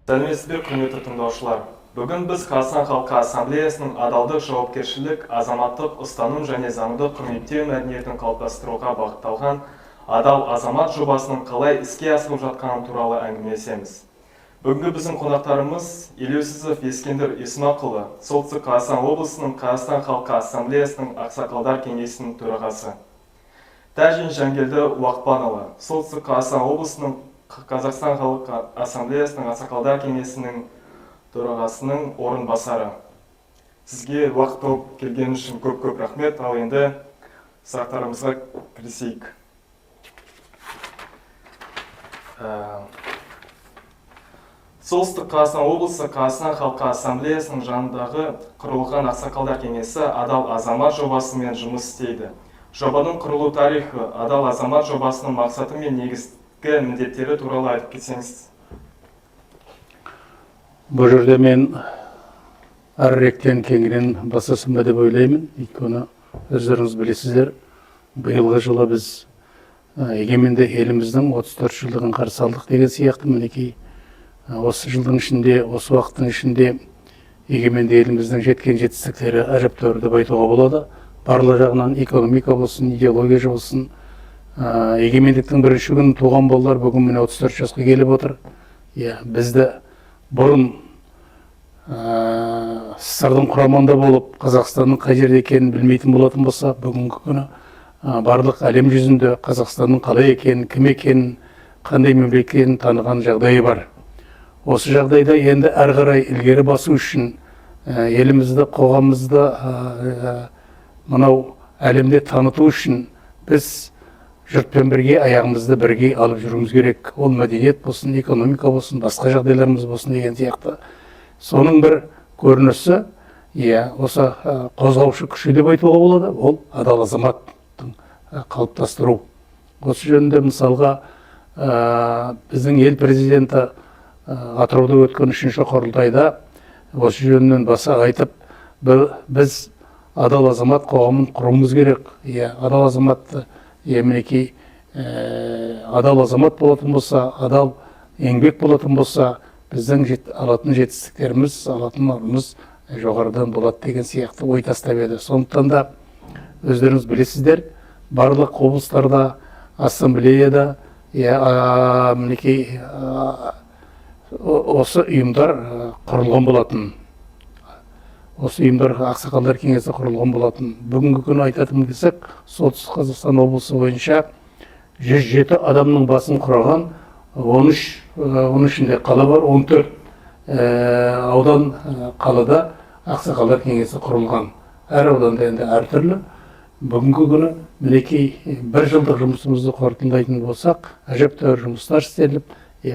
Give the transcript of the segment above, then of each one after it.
Сәлеметсіздер, құрметті тыңдаушылар. Бүгін біз Қазақстан Халқы Ассамблеясының адалдық, жауапкершілік, азаматтық ұстаным және заңды құрметтеу мәдениетін қалыптастыруға бағытталған адал азамат жобасының қалай іске асырылып жатқаны туралы әңгімелесеміз. Бүгінгі біздің қонақтарымыз Елеусізов Ескендір Исмақұлы, Солтүстік Қазақстан облысының Қазақстан Халқы Ассамблеясының Ақсақалдар кеңесінің төрағасы. Тәжин Жангелді Уақпанұлы, Солтүстік Қазақстан облысының Қазақстан Халқы Ассамблеясының Ақсақалдар кеңесінің төрағасының орынбасары. Сізге уақыт тауып келген үшін көп рахмет. Ал енді сұрақтарымызға кірісейік. Солтүстік Қазақстан облысы Қазақстан Халқы Ассамблеясының жанындағы құрылған Ақсақалдар кеңесі адал азамат жобасымен жұмыс істейді. Жобаның құрылу тарихы, адал азамат жобасының мақсаты мен негізгі міндеттері туралы айтып кетсеңіз. Бұл жерде мен әріректен кеңінен басасымда деп ойлаймын. Өйткені өздеріңіз білесіздер, биылғы жылы біз егеменді еліміздің 34 жылдығын қарсы алдық деген сияқты. Мінекей осы жылдың ішінде, осы уақыттың ішінде егеменді еліміздің жеткен жетістіктері әжептәуір деп айтуға болады. Барлық жағынан экономика болсын, идеология болсын, егемендіктің бірінші күні туған балалар бүгін міне 34 жасқа келіп отыр. Бізді бұрын сырдың құрамында болып, Қазақстанның қай жерде екенін білмейтін болатын болса, бүгінгі күні барлық әлем жүзінде Қазақстанның қалай екенін, кім екенін, қандай мемлекет екенін таныған жағдайы бар. Осы жағдайда енді әрі қарай ілгері басу үшін елімізді, қоғамымызды мынау әлемде таныту үшін біз жұртпен бірге аяғымызды бірге алып жүруіміз керек. Ол мәдениет болсын, экономика болсын, басқа жағдайларымыз болсын деген сияқты. Соның бір көрінісі, осы қозғаушы күші деп айтуға болады, ол адал азаматтың қалыптастыру. Осы жөнінде мысалға біздің ел президенті Атырауда өткен 3-ші құрылтайда осы жөнінен баса айтып, біз адал азамат қоғамын құруымыз керек. Адал азаматты мінекей адал азамат болатын болса, адал еңбек болатын болса, біздің алатын жетістіктеріміз, алатын орнымыз жоғарыдан болады деген сияқты ой тастап еді. Сондықтан да өздеріңіз білесіздер, барлық облыстарда, ассамблеяда мінекей осы ұйымдар құрылған болатын. Осы ұйымдар Ақсақалдар кеңесі құрылған болатын. Бүгінгі күні айтатын болсақ, Солтүстік Қазақстан облысы бойынша 107 адамның басын құраған, 13-інде қала бар, 14 аудан қалада Ақсақалдар кеңесі құрылған. Әр ауданда енді әртүрлі. Бүгінгі күні мінекей бір жылдық жұмысымызды қорытындылайтын болсақ, әжептәуір жұмыстар істеліп,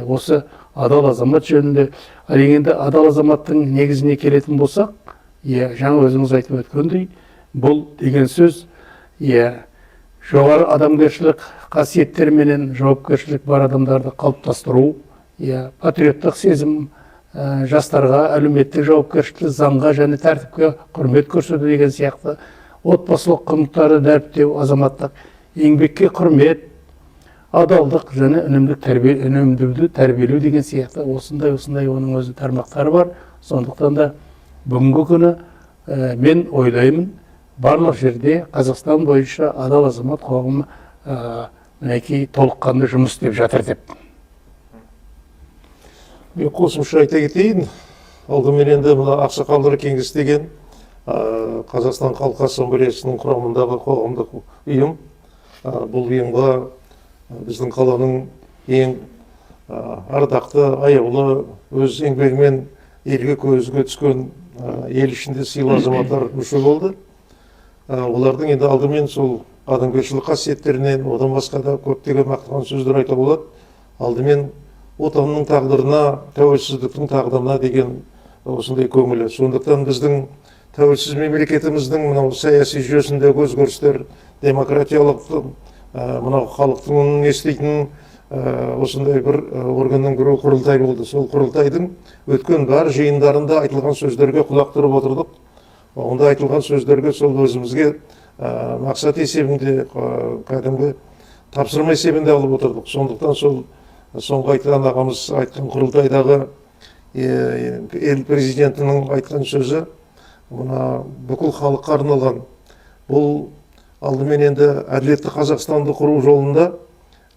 осы адал азамат жөнінде, енді адал азаматтың негізіне келетін болсақ, жаңа өзіңіз айтып өткендей, бұл деген сөз жоғары адамгершілік қасиеттер менен жауапкершілік бар адамдарды қалыптастыру, патриоттық сезім, жастарға әлеуметтік жауапкершілік, заңға және тәртіпке құрмет көрсету деген сияқты, отбасылық құндылықтарды дәріптеу, азаматтық еңбекке құрмет, адалдық және үнемділікті тәрбиелеу деген сияқты осындай оның өзі тармақтары бар. Сондықтан да бүгінгі күні мен ойлаймын, барлық жерде Қазақстан бойынша адал азамат қоғамы мінекей толыққанды жұмыс істеп жатыр деп. Мен қосымша айта кетейін. Алдымен енді мына Ақсақалдар кеңесі деген Қазақстан Халқы Ассамблеясының құрамындағы қоғамдық ұйым. Бұл ұйымға біздің қаланың ең ардақты, аяулы, өз еңбегімен елге көзге түскен ел ішінде сыйлы азаматтар мүше болды. Олардың енді алдымен сол адамгершілік қасиеттерінен, одан басқа да көптеген мақтаған сөздер айта болады. Алдымен отанның тағдырына, тәуелсіздіктің тағдырына деген осындай көңілі. Сондықтан біздің тәуелсіз мемлекетіміздің мынау саяси жүйесіндегі өзгерістер, демократиялық мынау халықтың еститін осындай бір органның біреу құрылтай болды. Сол құрылтайдың өткен бар жиындарында айтылған сөздерге құлақ түріп отырдық. Онда айтылған сөздерге сол өзімізге мақсат есебінде, кәдімгі тапсырма есебінде алып отырдық. Сондықтан сол соңғы айтқан ағамыз айтқан құрылтайдағы ел президентінің айтқан сөзі мына бүкіл халыққа арналған. Бұл алдымен енді әділетті Қазақстанды құру жолында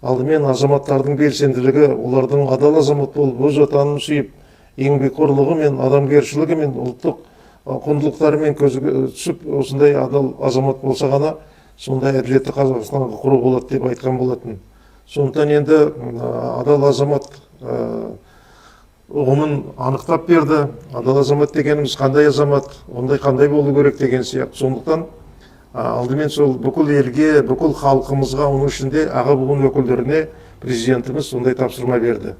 алдымен азаматтардың белсенділігі, олардың адал азамат болып, өз отанын сүйіп, еңбекқорлығы мен адамгершілігі мен ұлттық құндылықтарымен көзге түсіп, осындай адал азамат болса ғана сондай әділетті Қазақстанға құру болады деп айтқан болатын. Сондықтан енді адал азамат ұғымын анықтап берді. Адал азамат дегеніміз қандай азамат, ондай қандай болу керек деген сияқты. Сондықтан алдымен сол бүкіл елге, бүкіл халқымызға, оның ішінде аға буын өкілдеріне президентіміз сондай тапсырма берді.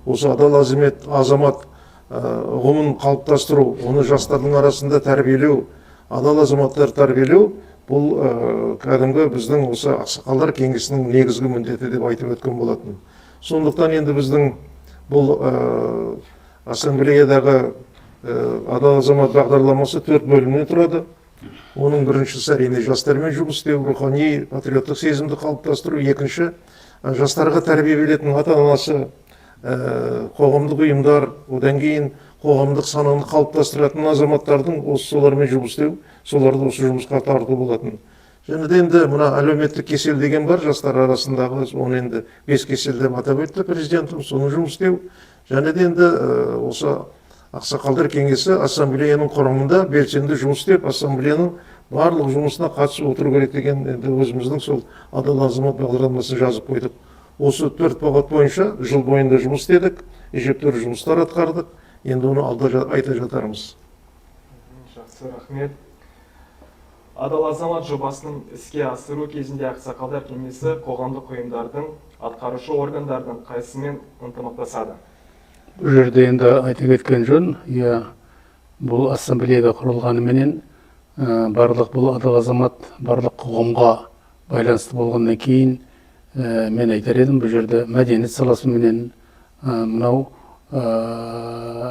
Осы адал азамат ұғымын қалыптастыру, оны жастардың арасында тәрбиелеу, адал азаматтар тәрбиелеу, бұл кәдімгі біздің осы ақсақалдар кеңесінің негізгі міндеті деп айтып өткен болатын. Сондықтан енді біздің бұл ассамблеядағы адал азамат бағдарламасы 4 бөлімнен тұрады. Оның біріншісі әрине жастармен жұмыс істеу, рухани патриоттық сезімді қалыптастыру. Екінші, жастарға тәрбие беретін ата-анасы, қоғамдық ұйымдар, одан кейін қоғамдық сананы қалыптастыратын азаматтардың солармен жұмыс істеу, соларды осы жұмысқа тарту болатын. Және де енді мына әлеуметтік кесел деген бар жастар арасындағы, оны енді 5 кеселден атап өтті президентім, соны жұмыс істеу. Және де енді осы ақсақалдар кеңесі ассамблеяның құрамында белсенді жұмыс істеп, ассамблеяның барлық жұмысына қатысып отыру керек деген енді өзіміздің сол адал азамат бағдарламасын жазып қойдық. Осы 4 бағыт бойынша жыл бойында жұмыс істедік, ежептәуір жұмыстар атқардық. Енді оны алда айта жатармыз. Жақсы, рахмет. Адал азамат жобасының іске асыру кезінде ақсақалдар кеңесі қоғамдық ұйымдардың, атқарушы органдардың қайсымен ынтымақтасады? Бұл жерде енді айта кеткен жөн, бұл ассамблеяда құрылғанымен барлық бұл адал азамат барлық қоғамға байланысты болғаннан кейін мен айтар едім, бұл жерде мәдениет саласыменен, мынау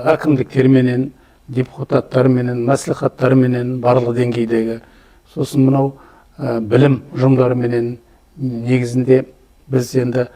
әкімдіктерменен, депутаттарменен, мәслихаттарменен барлық деңгейдегі, сосын мынау білім ұжымдарыменен негізінде біз енді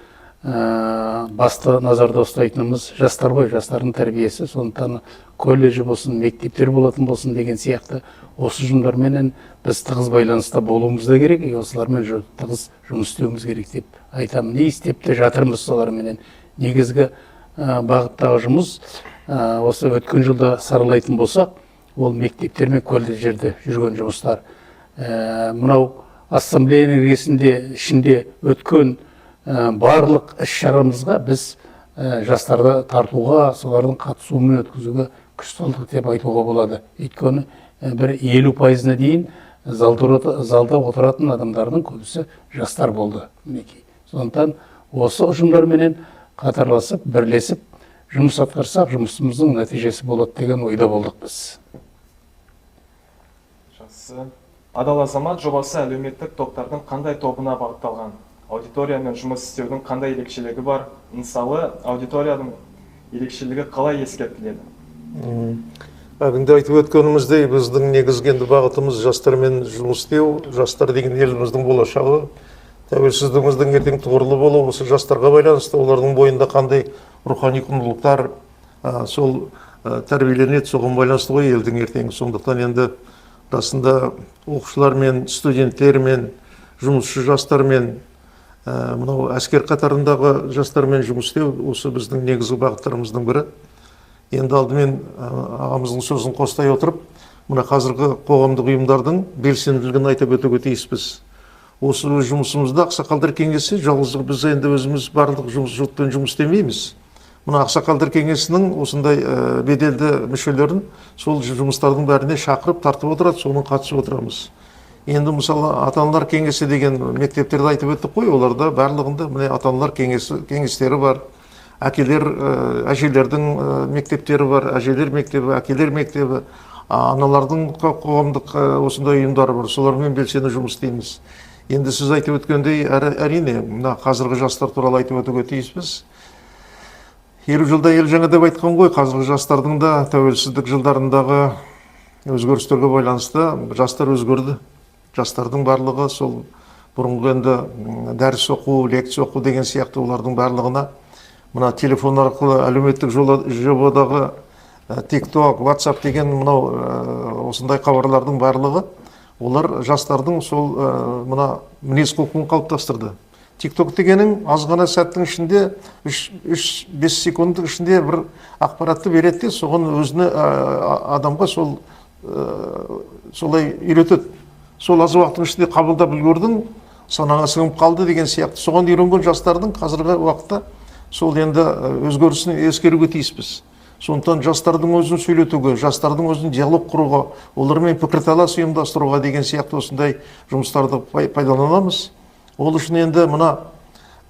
басты назарда ұстайтынымыз жастар ғой, жастардың тәрбиесі. Сондықтан колледжі болсын, мектептер болатын болсын деген сияқты осы ұжымдарменен біз тығыз байланыста болуымыз да керек, осылармен тығыз жұмыс істеуіміз керек деп айтамын. Не істеп те жатырмыз соларменен. Негізгі бағыттағы жұмыс осы өткен жылда саралайтын болсақ, ол мектептер мен колледждерде жүрген жұмыстар. Мынау ассамблеяның ішінде өткен барлық іс-шарамызға біз жастарды тартуға, солардың қатысуымен өткізуге күш салдық деп айтуға болады. Өйткені бір 50%-на дейін залда отыратын адамдардың көбісі жастар болды. Сондықтан осы ұжымдарменен қатарласып, бірлесіп, жұмыс атқарсақ, жұмысымыздың нәтижесі болады деген ойда болдық біз. Жақсы. Адал азамат жобасы әлеуметтік топтардың қандай тобына бағытталған? Аудиториямен жұмыс істеудің қандай ерекшелігі бар? Мысалы, аудиторияның ерекшелігі қалай ескертіледі? Әгінде айтып өткеніміздей, біздің негізгі бағытымыз жастармен жұмыс істеу. Жастар деген еліміздің болашағы. Тәуелсіздігіміздің ертең тұғырлы болуы осы жастарға байланысты, олардың бойында қандай рухани құндылықтар сол тәрбиеленеді, соған байланысты ғой елдің ертеңі. Сондықтан енді расында оқушылармен, студенттермен, жұмысшы жастармен, мынау әскер қатарындағы жастармен жұмыс істеу осы біздің негізгі бағыттарымыздың бірі. Енді алдымен ағамыздың сөзін қостай отырып, мына қазіргі қоғамдық ұйымдардың белсенділігін айтып өтуге тиіспіз. Осы жұмысымызда ақсақалдар кеңесі жалғыз біз енді өзіміз барлық жұртпен жұмыс істемейміз. Мына ақсақалдар кеңесінің осындай беделді мүшелерін сол жұмыстардың бәріне шақырып тартып отырады, соның қатысып отырамыз. Енді мысалы ата-аналар кеңесі деген мектептерді айтып өттік қой, оларда барлығында міне ата-аналар кеңестері бар. Әжелердің мектептері бар, әжелер мектебі, әкелер мектебі, аналардың қоғамдық осындай ұйымдары бар, солармен белсенді жұмыс істейміз. Енді сіз айтып өткендей, әрине, мына қазіргі жастар туралы айтып өтуге тиіспіз. 50 жылда ел жаңа деп айтқан ғой, қазіргі жастардың да тәуелсіздік жылдарындағы өзгерістерге байланысты жастар өзгерді. Жастардың барлығы сол бұрынғы енді дәріс оқу, лекция оқу деген сияқты олардың барлығына мына телефон арқылы әлеуметтік жобадағы TikTok, WhatsApp деген мынау осындай хабарлардың барлығы олар жастардың сол мына мінез құлқын қалыптастырды. TikTok дегенің аз ғана сәттің ішінде 3-5 секундтың ішінде бір ақпаратты береді де, соған өзіне адамға солай үйретеді. Сол аз уақыттың ішінде қабылдап үлгердің, санаңа сіңіп қалды деген сияқты. Соған үйренген жастардың қазіргі уақытта сол енді өзгерісін ескеруге тиіспіз. Сондықтан жастардың өзін сөйлетуге, жастардың өзін диалог құруға, олармен пікірталас ұйымдастыруға деген сияқты осындай жұмыстарды пайдаланамыз. Ол үшін енді мына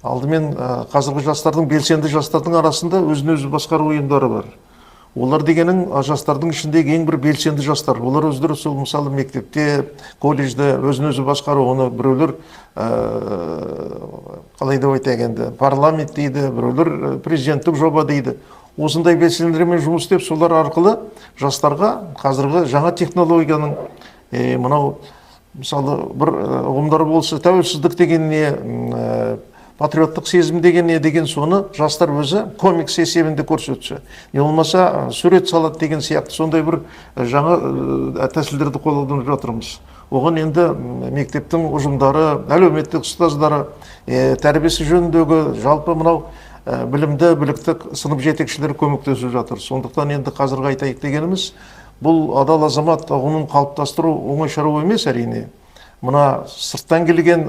алдымен қазіргі жастардың, белсенді жастардың арасында өзін-өзі басқару ұйымдары бар. Олар дегенің жастардың ішіндегі ең бір белсенді жастар. Олар өздері сол мысалы мектепте, колледжде өзін-өзі басқару, оны біреулер қалай деп айтайын, парламент дейді, біреулер президенттік жоба дейді. Осындай белсенділермен жұмыс істеп, солар арқылы жастарға қазіргі жаңа технологияның мынау мысалы бір ұғымдары болса, тәуелсіздік деген не, патриоттық сезім деген не деген соны жастар өзі комикс есебінде көрсетсе, не болмаса сурет салады деген сияқты сондай бір жаңа тәсілдерді қолданып жатырмыз. Оған енді мектептің ұжымдары, әлеуметтік ұстаздары, тәрбиесі жөніндегі жалпы мынау білімді, білікті сынып жетекшілері көмектесіп жатыр. Сондықтан енді қазіргі айтайық дегеніміз, бұл адал азамат ұғымын қалыптастыру оңай шаруа емес әрине. Мына сырттан келген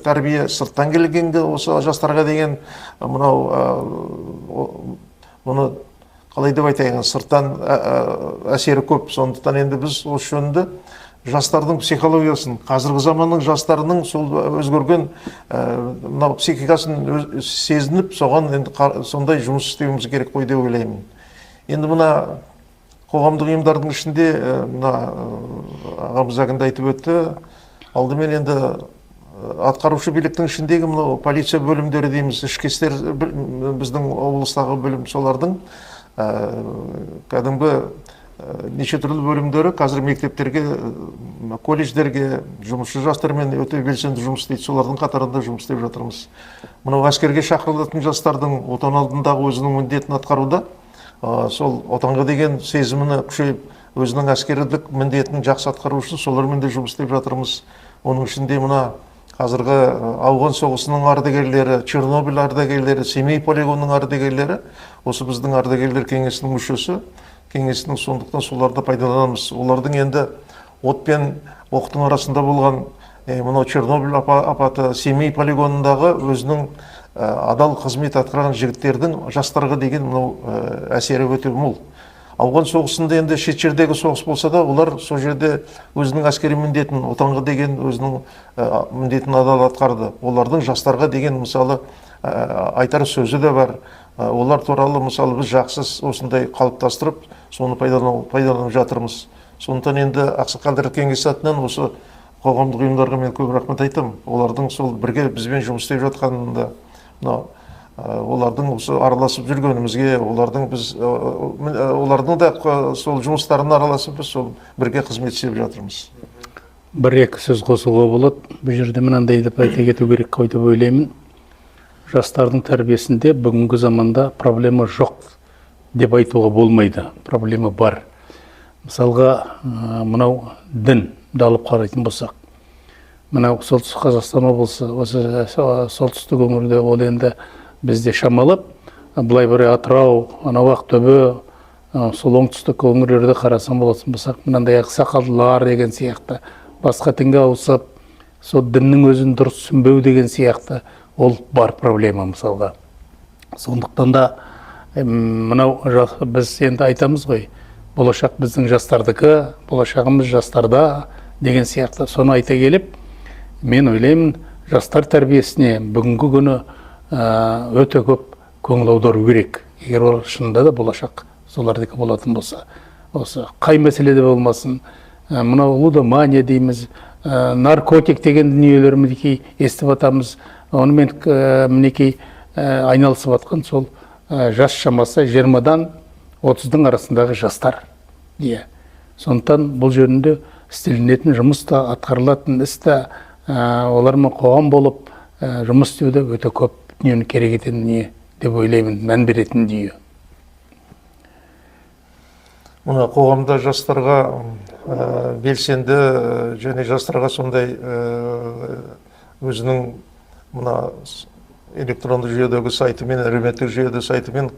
тәрбие, сырттан келгенде осы жастарға деген мұны қалай деп айтайын, сырттан әсері көп. Сондықтан енді біз осы жөнінде жастардың психологиясын, қазіргі заманның жастарының сол өзгерген мынау психикасын сезініп, соған енді сондай жұмыс істеуіміз керек қой деп ойлаймын. Енді мына қоғамдық ұйымдардың ішінде мына ағамыз әгінде айтып өтті, алдымен енді атқарушы биліктің ішіндегі мынау полиция бөлімдері дейміз, ішкі істер біздің облыстағы бөлім, солардың кәдімгі неше түрлі бөлімдері қазір мектептерге, колледждерге жұмысшы жастармен өте белсенді жұмыс істейді, солардың қатарында жұмыс істеп жатырмыз. Мынау әскерге шақырылатын жастардың отан алдындағы өзінің міндетін атқаруда, сол отанға деген сезімін күшейіп, өзінің әскерлік міндетін жақсы атқару үшін солармен де жұмыс істеп жатырмыз. Оның ішінде мына қазіргі ауған соғысының ардагерлері, Чернобыль ардагерлері, Семей полигонының ардагерлері, осы біздің ардагерлер кеңесінің мүшесі, кеңесінің, сондықтан соларды пайдаланамыз. Олардың енді от пен оқтың арасында болған мынау Чернобыль апаты, Семей полигонындағы өзінің адал қызмет атқарған жігіттердің жастарға деген мынау әсері өте мол. Ауған соғысында енді шет жердегі соғыс болса да, олар сол жерде өзінің әскери міндетін, отанға деген өзінің міндетін адал атқарды. Олардың жастарға деген мысалы айтар сөзі де бар. Олар туралы мысалы біз жақсы осындай қалыптастырып, соны пайдаланып жатырмыз. Сондықтан енді ақсақалдар кеңесі атынан осы қоғамдық ұйымдарға мен көп рахмет айтамын. Олардың сол бірге бізбен жұмыс істеп жатқанында, олардың осы араласып жүргенімізге, олардың да сол жұмыстарына араласып біз сол бірге қызмет істеп жатырмыз. Бір-екі сөз қосуға болады. Бұл жерде мынандай деп айта кету керек қой деп ойлаймын. Жастардың тәрбиесінде бүгінгі заманда проблема жоқ деп айтуға болмайды. Проблема бар. Мысалға, мынау дінді алып қарайтын болсақ, мынау солтүстік Қазақстан облысы, осы солтүстік өңірде ол енді бізде шамалап, былай бір Атырау, анау Ақтөбе, сол оңтүстік өңірлерді қарасам болатын болсақ, мынандай ақсақалдылар деген сияқты, басқа дінге ауысып, сол діннің өзін дұрыс түсінбеу деген сияқты, ол бар проблема мысалға. Сондықтан да мынау біз енді айтамыз ғой, болашақ біздің жастардікі, болашағымыз жастарда деген сияқты. Соны айта келіп, мен ойлаймын, жастар тәрбиесіне бүгінгі күні өте көп көңіл аудару керек. Егер ол шынында да болашақ солардікі болатын болса. Осы қай мәселеде болмасын, мынау лудомания дейміз, наркотик деген дүниелер мінекей естіп атамыз, онымен мінекей айналысып атқан сол жас шамасы 20-дан 30-дың арасындағы жастар. Сондықтан бұл жөнінде істелінетін жұмыста, атқарылатын істі, олармен қоғам болып жұмыс істеуде өте көп дүниені керек ететін дүние деп ойлаймын, мән беретін дүние. мына қоғамда жастарға белсенді және жастарға сондай өзінің мына электронды жүйедегі сайтымен, әлеуметтік жүйеде сайтымен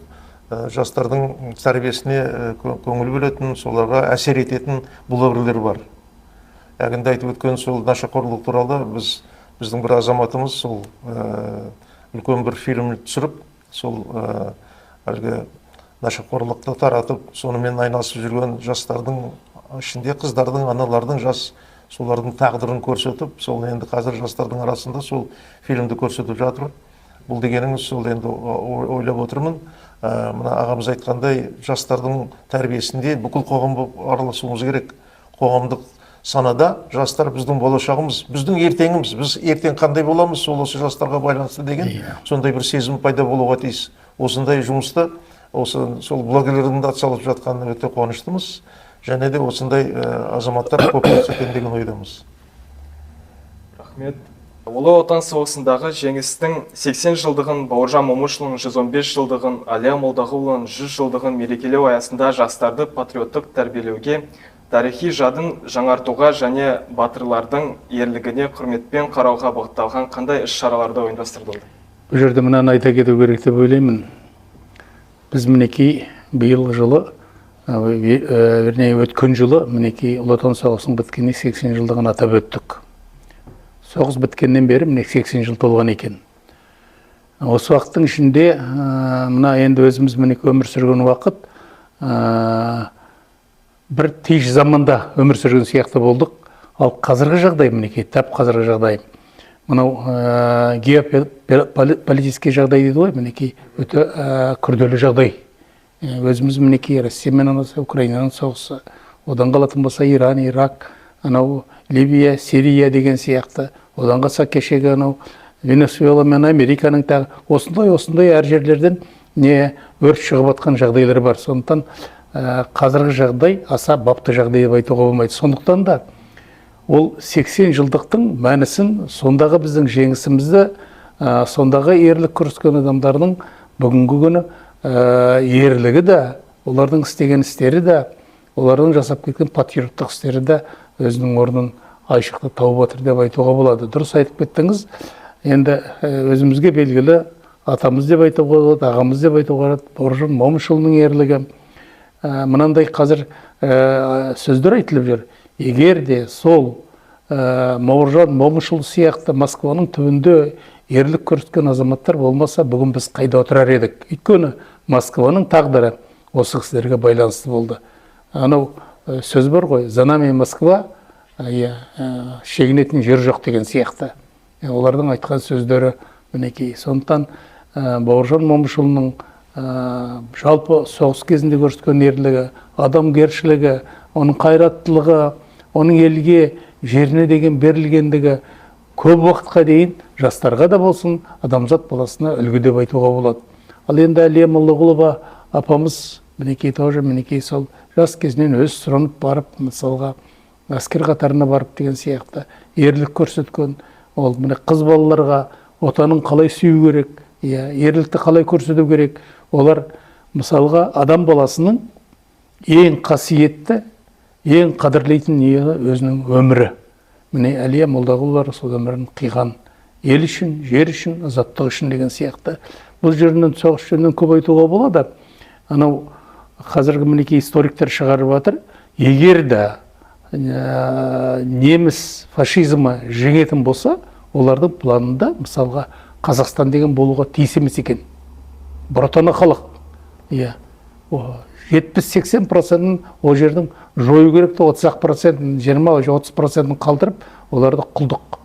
жастардың тәрбиесіне көңіл бөлетін, соларға әсер ететін блогерлер бар. Яғни айтып өткен сол нашақорлық туралы біздің бір азаматымыз сол үлкен бір фильм түсіріп, сол әлгі нашақорлықты таратып, сонымен айналысып жүрген жастардың ішінде қыздардың, аналардың, солардың тағдырын көрсетіп, сол енді қазір жастардың арасында сол фильмді көрсетіп жатыр. Бұл дегеніңіз сол енді ойлап отырмын. Мына ағамыз айтқандай, жастардың тәрбиесінде бүкіл қоғамға араласуымыз керек. Қоғамдық санада жастар біздің болашағымыз, біздің ертеңіміз, біз ертең қандай боламыз, сол осы жастарға байланысты деген сондай бір сезім пайда болуға тиіс. Осындай жұмысты сол блогерлердің де атсалып жатқанына өте қуаныштымыз. Және де осындай азаматтар көп болса екен деген ойдамыз. Рахмет. Ұлы Отан соғысындағы жеңістің 80 жылдығын, Бауыржан Момышұлының 115 жылдығын, Әлия Молдағұлының 100 жылдығын мерекелеу аясында жастарды патриоттық тәрбиелеуге, тарихи жадын жаңартуға және батырлардың ерлігіне құрметпен қарауға бағытталған қандай іс-шараларды ұйымдастырылды? Бұл жерде мынаны айта кету керек деп ойлаймын. Біз мінекей биыл жылы, өткен жылы мінекей Ұлы Отан соғысының біткеніне 80 жылдығын атап өттік. Соғыс біткеннен бері міне 80 жыл толған екен. Осы уақыттың ішінде мына енді өзіміз мінекей өмір сүрген уақыт бір тиіш заманда өмір сүрген сияқты болдық. Ал қазіргі жағдай мінекей, тап қазіргі жағдай. Мынау геополитический жағдай дейді ғой, мінекей өте күрделі жағдай. Өзіміз мінекей Россиямен Украинаның соғысы, одан қалатын болса Иран, Ирак, анау Ливия, Сирия деген сияқты, одан қалса кешегі анау Венесуэла мен Американың тағы осындай әр жерлерден өрт шығып жатқан жағдайлар бар. Сондықтан қазіргі жағдай аса бапты жағдай деп айтуға болмайды. Сондықтан да ол 80 жылдықтың мәнісін, сондағы біздің жеңісімізді, сондағы ерлік көрсеткен адамдардың бүгінгі күні ерлігі де, олардың істеген істері де, олардың жасап кеткен патриоттық істері де өзінің орнын айшықты тауып отыр деп айтуға болады. Дұрыс айтып кеттіңіз. Енді өзімізге белгілі атамыз деп айтуға болады, ағамыз деп айтуға болады, Бауыржан Момышұлының ерлігі. Мынандай қазір сөздер айтылып жүр. Егер де сол Бауыржан Момышұлы сияқты Москваның түбінде ерлік көрсеткен азаматтар болмаса, бүгін біз қайда отырар едік? Өйткені Москваның тағдыры осы кісілерге байланысты болды. Анау сөз бар ғой, за нами Москва, шегінетін жер жоқ деген сияқты. Олардың айтқан сөздері мінекей. Сондықтан Бауыржан Момышұлының жалпы соғыс кезінде көрсеткен ерлігі, адамгершілігі, оның қайраттылығы, оның елге, жеріне деген берілгендігі көп уақытқа дейін жастарға да болсын, адамзат баласына үлгі деп айтуға болады. Ал енді Әлия Молдағұлова апамыз мінекей тоже мінекей сол жас кезінен өз сұранып барып, мысалға әскер қатарына барып деген сияқты ерлік көрсеткен. Ол міне қыз балаларға отанын қалай сүю керек, ерлікті қалай көрсету керек. Олар мысалға адам баласының ең қасиетті, ең қадірлейтін өзінің өмірі. Міне Әлия Молдағұлова сол өмірін қиған. Ел үшін, жер үшін, азаттық үшін деген сияқты. Бұл жерінен соғыс жөнінен көп айтуға болады. Анау қазіргі мінекей историктер шығарып жатыр. Егер де неміс фашизмі жеңетін болса, олардың планында мысалға Қазақстан деген болуға тиіс емес екен. Бір отаны халық. 70-80%-ын ол жердің жою керек, 30%-ын, 20-30%-ын қалдырып, оларды құлдық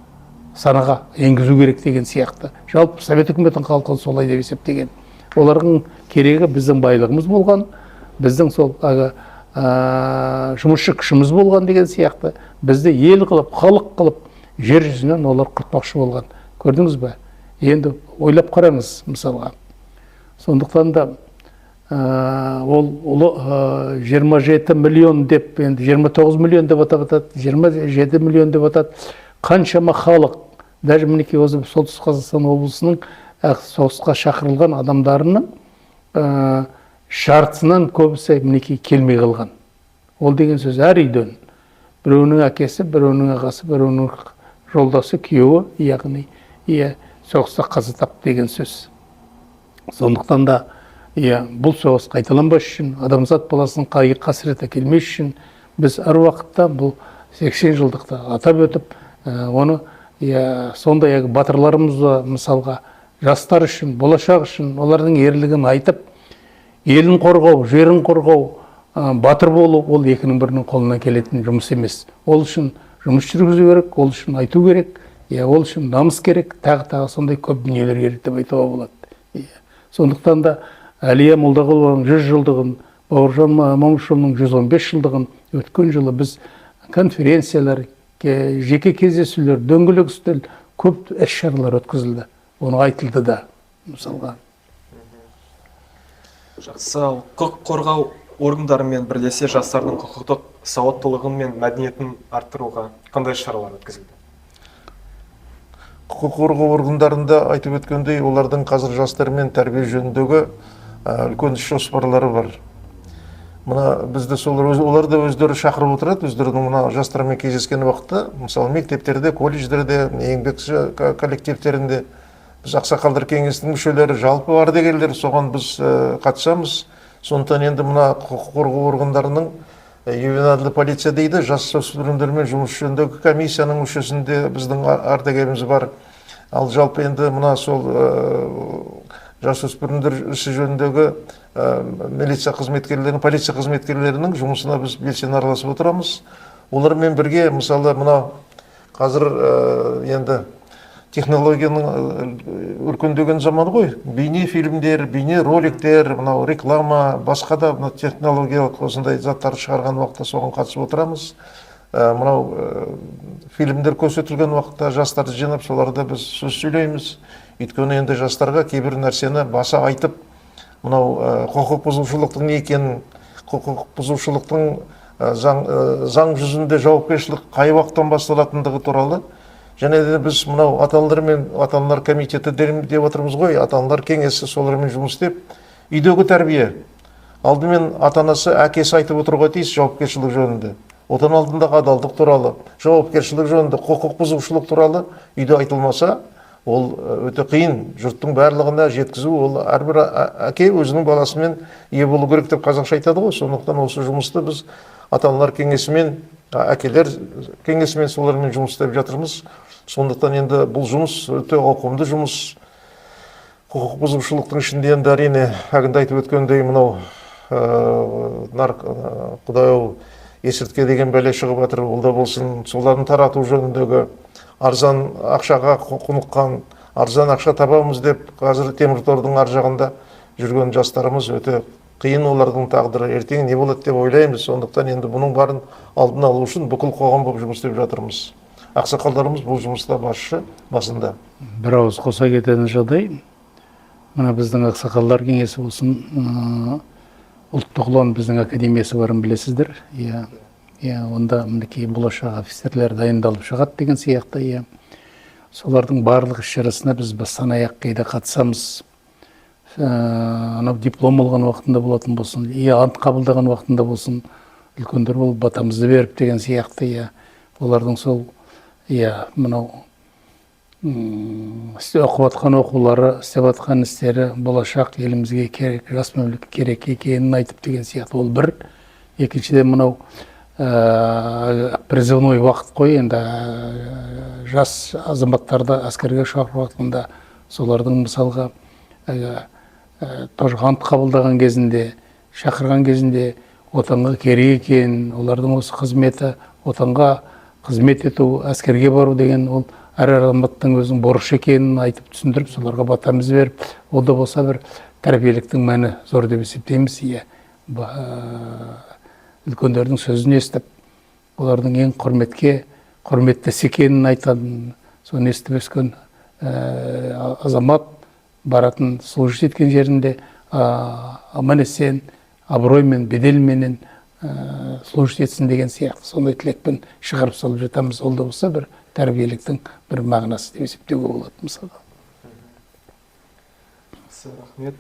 санаға енгізу керек деген сияқты. Жалпы Совет үкіметін қалқан солай деп есептеген. Олардың керегі біздің байлығымыз болған, біздің сол жұмысшы күшіміз болған деген сияқты. Бізді ел қылып, халық қылып, жер жүзінен олар құртпақшы болған. Көрдіңіз бе? Енді ойлап қараңыз мысалға. Сондықтан да ол 27 миллион деп, енді 29 миллион деп атап, 27 миллион деп атады. Қаншама халық, даже мінекей осы Солтүстік Қазақстан облысының соғысқа шақырылған адамдарының жартысынан көбісі мінекей келмей қалған. Ол деген сөз әр үйден біреуінің әкесі, біреуінің ағасы, біреуінің жолдасы, күйеуі, яғни соғыста қаза тапты деген сөз. Сондықтан да бұл соғыс қайталанбас үшін, адамзат баласының қайғы қасіреті келмес үшін біз әр уақытта бұл 80 жылдықты атап өтіп, оны сондай батырларымызды мысалға жастар үшін, болашақ үшін олардың ерлігін айтып, елін қорғау, жерін қорғау, батыр болу ол екінің бірінің қолынан келетін жұмыс емес. Ол үшін жұмыс жүргізу керек, ол үшін айту керек, ол үшін намыс керек, тағы сондай көп дүниелер керек деп айтуға болады. Сондықтан да Әлия Молдағұлованың 100 жылдығын, Бауыржан Момышұлының 115 жылдығын өткен жылы біз конференциялар, жеке кездесулер, дөңгелек үстел, көп іс-шаралар өткізілді. Оны айтылды да, мысалға. Жақсы, құқық қорғау органдарымен бірлесе жастардың құқықтық сауаттылығын мен мәдениетін арттыруға қандай шаралар өткізілді? Құқық қорғау органдарында айтып өткендей, олардың қазір жастармен тәрбие жөніндегі үлкен іс жоспарлары бар. Мына бізді оларды өздері шақырып отырады, өздерінің мына жастармен кездескен уақытта, мысалы мектептерде, колледждерде, еңбекші коллективтерінде біз ақсақалдар кеңесінің мүшелері, жалпы ардагерлер, соған біз қатысамыз. Сондықтан енді мына құқық қорғау органдарының ювеналды полиция дейді, жасөспірімдермен жұмыс жөніндегі комиссияның мүшесінде біздің ардагеріміз бар. Ал жалпы енді мына сол жасөспірімдер ісі жөніндегі милиция қызметкерлерінің, полиция қызметкерлерінің жұмысына біз белсене араласып отырамыз. Олармен бірге, мысалы, мына қазір енді технологияның өркендеген заманы ғой. Бейне фильмдер, бейне роликтер, мынау реклама, басқа да технологиялық осындай заттар шығарған уақытта соған қатысып отырамыз. Мынау фильмдер көрсетілген уақытта жастарды жинап, соларда біз сөз сөйлейміз. Өйткені енді жастарға кейбір нәрсені баса айтып, мынау құқық бұзушылықтың не екенін, құқық бұзушылықтың заң жүзінде жауапкершілік қай уақыттан басталатындығы туралы, және де біз мынау ата-аналар мен ата-аналар комитеті деп отырмыз ғой, ата-аналар кеңесі солармен жұмыс істеп, үйдегі тәрбие. Алдымен ата-анасы, әкесі айтып отыруға тиіс жауапкершілік жөнінде. Отан алдындағы адалдық туралы, жауапкершілік жөнінде, құқық бұзушылық туралы үйде айтылмаса, ол өте қиын. Жұрттың барлығына жеткізу, ол әрбір әке өзінің баласымен ие болу керек деп қазақша айтады ғой. Сондықтан осы жұмысты біз ата-аналар кеңесімен, әкелер кеңесімен солармен жұмыс істеп жатырмыз. Сондықтан енді бұл жұмыс өте ауқымды жұмыс. Құқық бұзушылықтың ішінде енді әрине әгінде айтып өткендей мынау құдай-ау есіртке деген бәле шығып жатыр, ол да болсын. Соларын тарату жөніндегі арзан ақшаға құныққан, арзан ақша табамыз деп қазір Теміртордың ар жағында жүрген жастарымыз өте қиын, олардың тағдыры ертең не болады деп ойлаймыз. Сондықтан енді бұның барын алдын алу үшін бүкіл қоғам болып жұмыс істеп жатырмыз. Ақсақалдарымыз бұл жұмыста басында. Бір ауыз қоса кететін жағдай, мына біздің ақсақалдар кеңесі болсын, ұлттық ұлан біздің академиясы барын білесіздер. Онда мінекей болашақ офицерлер дайындалып шығады деген сияқты. Солардың барлық іс-шарасына біз бастан аяқ қайда қатысамыз. Анау диплом алған уақытында болатын болсын, ант қабылдаған уақытында болсын, үлкендер болып батамызды беріп деген сияқты. Олардың сол мынау оқып жатқан оқулары, істеп жатқан істері болашақ елімізге керек, жас мемлекет керек екенін айтып деген сияқты. Ол бір. Екіншіден мынау призывной уақыт қой, енді жас азаматтарды әскерге шақырып жатқанда солардың мысалға тоже ант қабылдаған кезінде, шақырған кезінде отанға керек екен, олардың осы қызметі, отанға қызмет ету, әскерге бару деген ол әр азаматтың өзінің борышы екенін айтып түсіндіріп, соларға батамыз беріп, ол да болса бір тәрбиеліктің мәні зор деп есептейміз. Үлкендердің сөзін естіп, олардың ең құрметтесі екенін айтатын, соны естіп өскен азамат баратын служить еткен жерінде аман-есен, абыроймен, беделменен служить етсін деген сияқты сондай тілекпен шығарып салып жатамыз. Ол да болса бір тәрбиеліктің бір мағынасы деп есептеуге болады мысалы. Рахмет.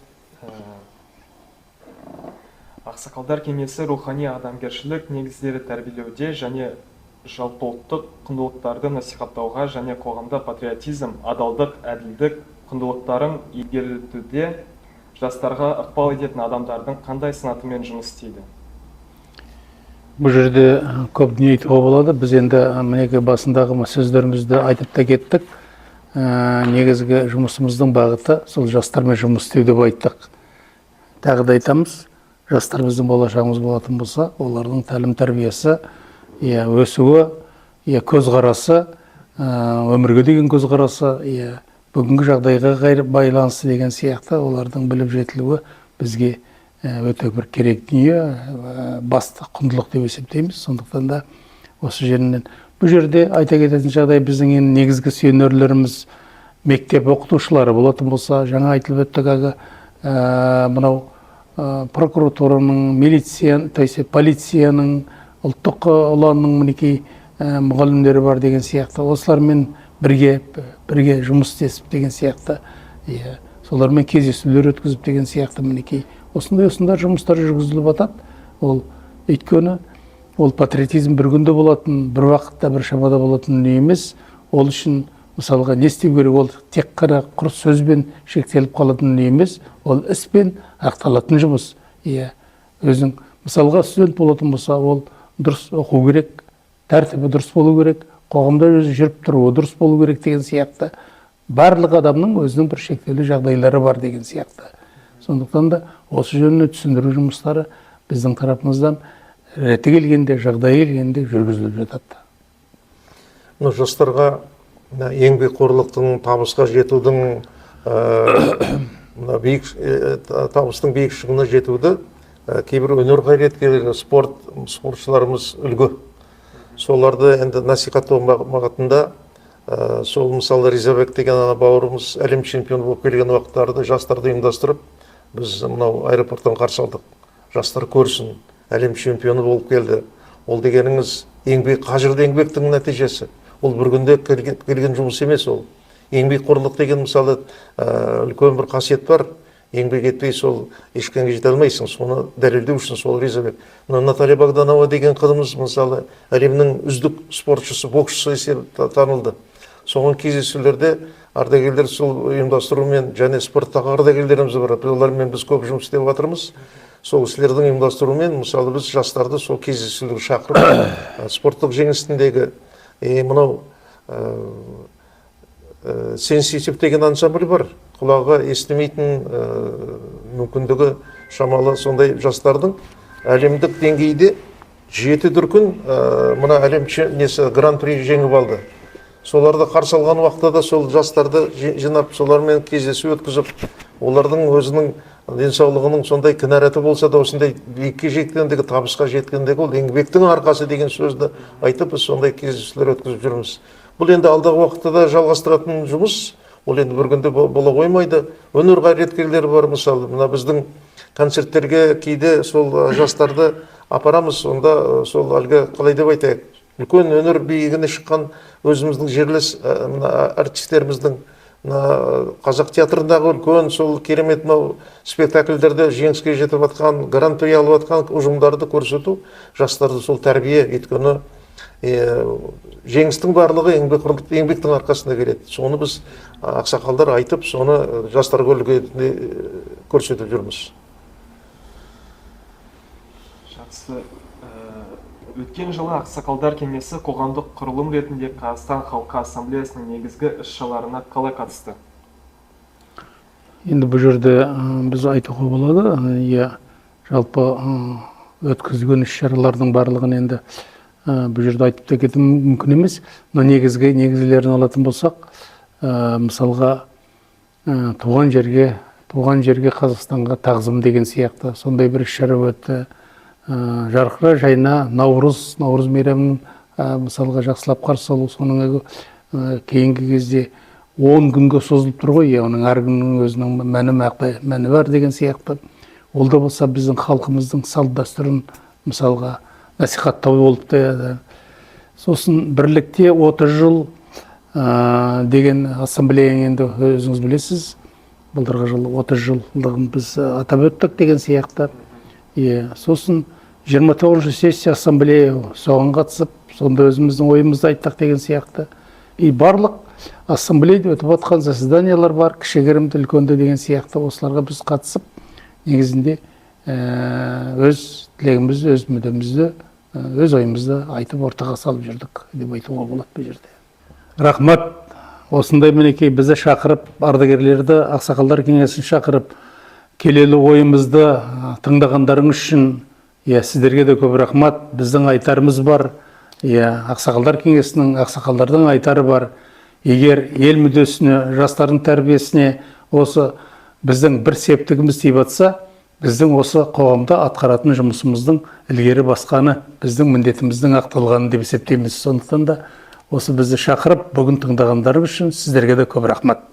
Ақсақалдар кеңесі рухани адамгершілік негіздері тәрбиелеуде және жалпыұлттық құндылықтарды насихаттауға және қоғамда патриотизм, адалдық, әділдік құндылықтарын игерітуде жастарға ықпал ететін адамдардың қандай санатымен жұмыс істейді? Бұл жерде көп дүние айтуға болады. Біз енді мінекі басындағы сөздерімізді айтып та кеттік. Негізгі жұмысымыздың бағыты сол жастармен жұмыс істеу деп айттық. Тағы да айтамыз, жастар біздің болашағымыз болатын болса, олардың тәлім тәрбиесі, өсуі, көзқарасы, өмірге деген көзқарасы, бүгінгі жағдайға байланысты деген сияқты олардың біліп жетілуі бізге өте бір керек дүние, басты құндылық деп есептейміз. Сондықтан да осы жерінен бұл жерде айта кететін жағдай біздің негізгі сүйенерлеріміз мектеп оқытушылары болатын болса, жаңа айтылып өтті мынау прокуратураның, полицияның, ұлттық ұланның мінекей мұғалімдері бар деген сияқты, осылармен бірге жұмыс істесіп деген сияқты, солармен кездесулер өткізіп деген сияқты мінекей осындай жұмыстар жүргізіліп жатады. Ол өйткені ол патриотизм бір күнде болатын, бір уақытта бір шамада болатын дүние емес. Ол үшін мысалға не істеу керек? Ол тек қана құр сөзбен шектеліп қалатын дүние емес, ол іспен ақталатын жұмыс. Өзің мысалға студент болатын болса, ол дұрыс оқу керек, тәртібі дұрыс болу керек, қоғамда өзі жүріп тұруы дұрыс болу керек деген сияқты. Барлық адамның өзінің бір шектеулі жағдайлары бар деген сияқты. Сондықтан да осы жөнінде түсіндіру жұмыстары біздің тарапымыздан реті келгенде, жағдайы келгенде жүргізіліп жатады. Жастарға еңбекқорлықтың, табысқа жетудің, табыстың биік шыңына жетуді кейбір өнер қайраткерлері, спортшыларымыз үлгі. Соларды енді насихаттау бағытында сол мысалы Ризабек деген бауырымыз әлем чемпионы болып келген уақыттарды жастарды ұйымдастырып, біз мынау аэропорттан қарсы алдық. Жастар көрсін, әлем чемпионы болып келді. Ол дегеніңіз қажырлы еңбектің нәтижесі. Ол бір күнде келген жұмыс емес ол. Еңбекқорлық деген мысалы үлкен бір қасиет бар. Еңбек етпей сол ешкімге жете алмайсың. Соны дәлелдеу үшін сол Ризабек. Наталья Богданова деген қызымыз мысалы әлемнің үздік спортшысы, боксшысы есебі танылды. Соңғы кездесулерде ардагерлер сол ұйымдастырумен және спорттағы ардагерлеріміз бар. Олармен біз көп жұмыс істеп жатырмыз. Сол кісілердің ұйымдастырумен мысалы біз жастарды сол кездесулерге шақырып, спорттық жеңістіндегі мынау сенситив деген ансамбль бар. Құлағы естімейтін мүмкіндігі шамалы сондай жастардың әлемдік деңгейде 7 дүркін мына әлем гран-при жеңіп алды. Соларды қарсы алған уақытта да сол жастарды жинап, солармен кездесу өткізіп, олардың өзінің денсаулығының сондай кінәраты болса да осындай биікке жеткендігі, табысқа жеткендігі ол еңбектің арқасы деген сөзді айтып, біз сондай кездесулер өткізіп жүрміз. Бұл енді алдағы уақытта да жалғастыратын жұмыс. Ол енді бір күнде бола қоймайды. Өнер қайраткерлері бар мысалы. Мына біздің концерттерге кейде сол жастарды апарамыз. Онда сол әлгі қалай деп айтайық, үлкен өнер биігіне шыққан өзіміздің жерлес артистеріміздің қазақ театрындағы үлкен сол керемет спектакльдерде жеңіске жетіп жатқан, гран-при алып жатқан ұжымдарды көрсету, жастарды сол тәрбие еткені жеңістің барлығы еңбектің арқасында келеді. Соны біз ақсақалдар айтып, соны жастарға үлгі көрсетіп жүрміз. Жақсы. Өткен жылы Ақсақалдар кеңесі қоғамдық құрылым ретінде Қазақстан Халқы Ассамблеясының негізгі іс-шараларына қалай қатысты? Енді бұл жерде біз айтуға болады, жалпы өткізілген іс-шаралардың барлығын енді бұл жерде айтып та кету мүмкін емес. Но негізгілерін алатын болсақ, мысалға туған жерге Қазақстанға тағзым деген сияқты сондай бір іс-шара өтті. Жарқыра жайна Наурыз мейрамын мысалға жақсылап қарсы алу, соның кейінгі кезде 10 күнге созылып тұр ғой, оның әр күннің өзінің мәні бар деген сияқты. Ол да болса біздің халқымыздың салт дәстүрін мысалға насихаттау болып та. Сосын бірлікте 30 жыл деген ассамблея, енді өзіңіз білесіз, былтырғы жылы 30 жылдығын біз атап өттік деген сияқты. Сосын 29 сессия ассамблея соған қатысып, сонда өзіміздің ойымызды айттық деген сияқты. Барлық ассамблеяда өтіп отқан заседаниялар бар, кішігірімді, үлкенді деген сияқты осыларға біз қатысып, негізінде өз тілегімізді, өз мүддемізді, өз ойымызды айтып ортаға салып жүрдік деп айтуға болады бұл жерде. Рахмат. Осындай мінекей бізді шақырып, ардагерлерді, ақсақалдар кеңесін шақырып, келелі ойымызды тыңдағандарың үшін сіздерге де көп рахмат. Біздің айтарымыз бар, ақсақалдар кеңесінің, ақсақалдардың айтары бар. Егер ел мүддесіне, жастардың тәрбиесіне осы біздің бір септігіміз тиіп жатса, біздің осы қоғамда атқаратын жұмысымыздың ілгері басқаны, біздің міндетіміздің ақталғаны деп есептейміз. Сондықтан да осы бізді шақырып, бүгін тыңдағандарың үшін сіздерге де көп рахмат.